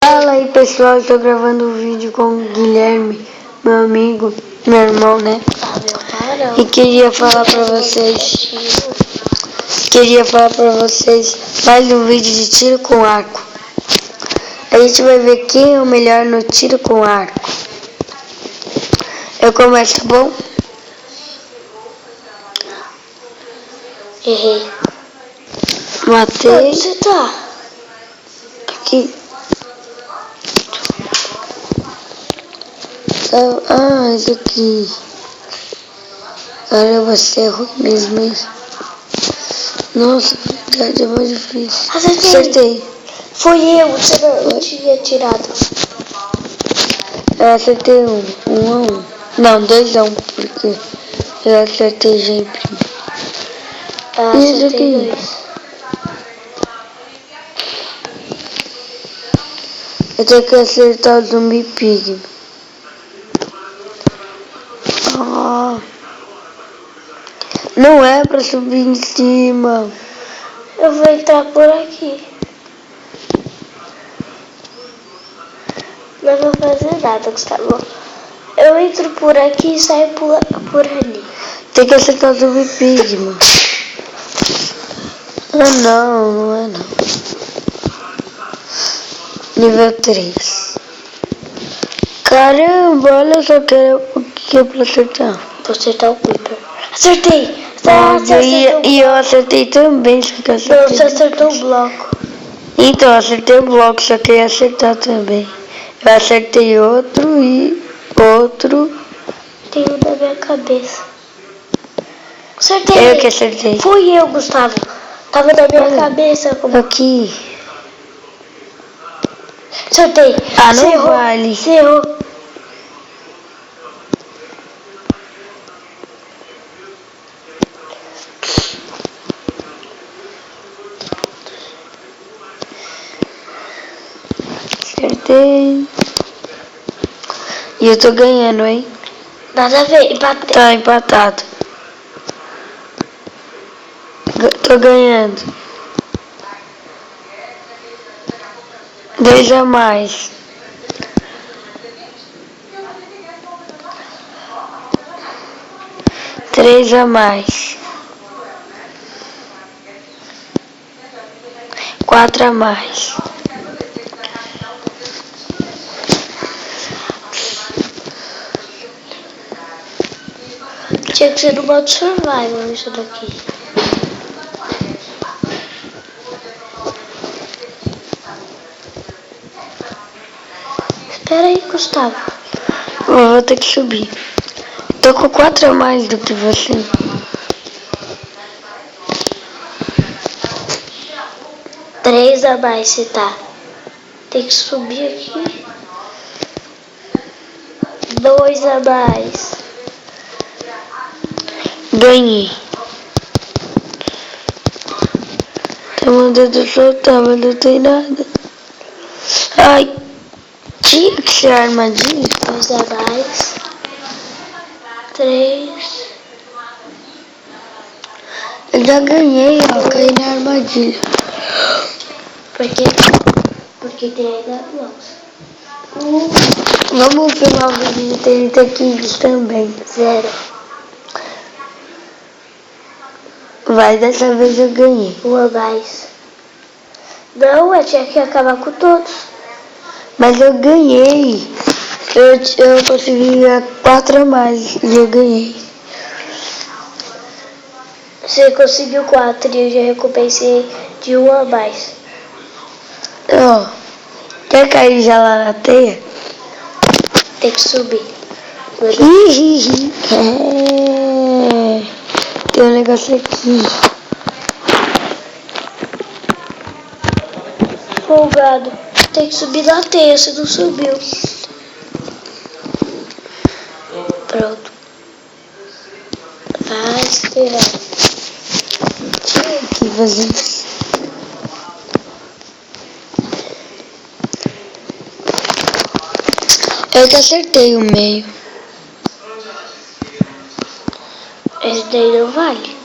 Fala aí pessoal, estou gravando um vídeo com o Guilherme, meu amigo, meu irmão, né? E queria falar pra vocês mais um vídeo de tiro com arco. A gente vai ver quem é o melhor no tiro com arco. Eu começo, tá bom? Errei. Matei. Onde você tá? Aqui. Ah, esse aqui. Cara, você é ruim mesmo, hein? Nossa, verdade, é mais difícil. Acertei. Foi eu, você não tinha tirado. Eu acertei um a um. Não, 2-1, porque eu acertei já em primeiro. Ah, E esse acertei aqui? 2. Eu tenho que acertar o zumbi pig. Ah, não é pra subir em cima. Eu vou entrar por aqui. Não vou fazer nada, Gustavo. Eu entro por aqui e saio por ali. Tem que acertar o zumbi pig, mano. Ah, não é não. Nível 3. Caramba, olha só o que é pra acertar. Vou acertar o Creeper. Acertei! E eu acertei também, só que eu acertei. Não, você acertou o bloco. Então, eu acertei o bloco, só que eu ia acertar também. Eu acertei outro e outro. Tem um na minha cabeça. Acertei! Eu que acertei. Fui eu, Gustavo. Tava na minha cabeça. Como... Aqui. Acertei! Ah, não Você errou. vale. Você errou. Acertei. E eu tô ganhando, hein? Nada a ver, empatei. Tá empatado. Tô ganhando. 2 a mais. Três a mais. 4 a mais. Tinha que ser no modo survival isso daqui. Espera aí, Gustavo. Eu vou ter que subir. Tô com 4 a mais do que você. Três a mais você tá. Tem que subir aqui. 2 a mais. Ganhei. Tá mandando soltar, mas não tem nada. Ai, tinha que ser armadilha. 2 a mais. 3. Eu já ganhei, ó, caí na armadilha. Por quê? Porque tem ainda blocos. Vamos filmar o vídeo de 30 quilos também. 0. Vai, dessa vez eu ganhei. 1 a mais. Não, eu tinha que acabar com todos. Mas eu ganhei. Eu consegui 4 a mais e eu ganhei. Você conseguiu 4 e eu já recompensei de 1 a mais. Ó, quer cair já lá na teia? Tem que subir. Tem um negócio aqui. Folgado. Tem que subir na teia, você não subiu. Pronto. Vai esperar. Tinha que fazer isso. Eu que acertei o meio. Esse daí não vale.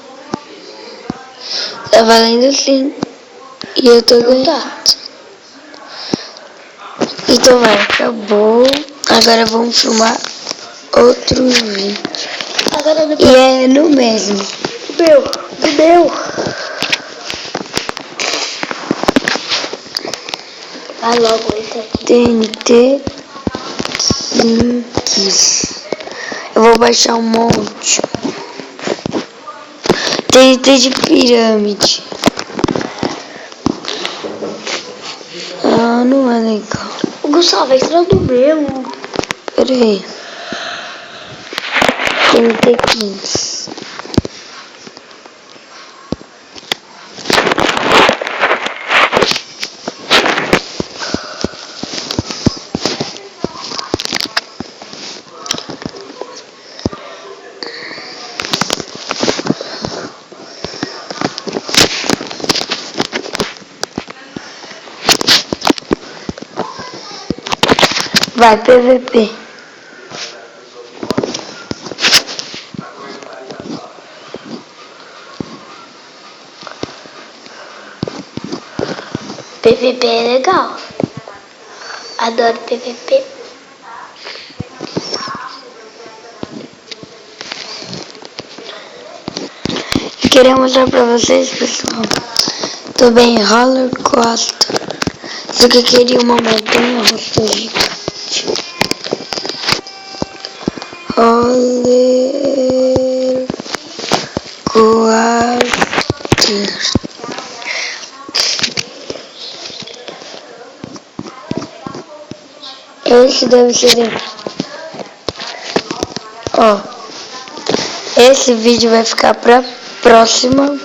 Tá valendo sim. E eu tô ganhando. Tá. Então vai, acabou. Agora vamos filmar outro vídeo. Agora do E é no mesmo. do meu. Vai logo, entra aqui. TNT Kinks. Eu vou baixar um monte. TNT de pirâmide. Ah, não é legal. O Gustavo, entra no meu. Pera aí. TNT Kinks. Vai, PVP. PVP é legal. Adoro PVP. Eu queria mostrar pra vocês, pessoal. Tô bem roller coaster. Só que eu queria uma montanha russa gigante. Roller coaster. Esse deve ser. Ó, esse vídeo vai ficar pra próxima.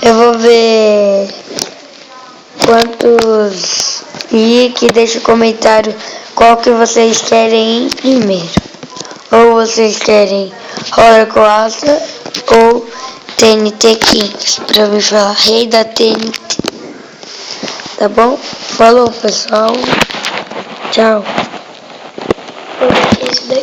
Eu vou ver quantos like, deixa um comentário qual que vocês querem primeiro. Ou vocês querem Roller Coaster ou TNT Kinks, pra me falar rei da TNT. Tá bom? Falou, pessoal. Tchau. Esse daqui.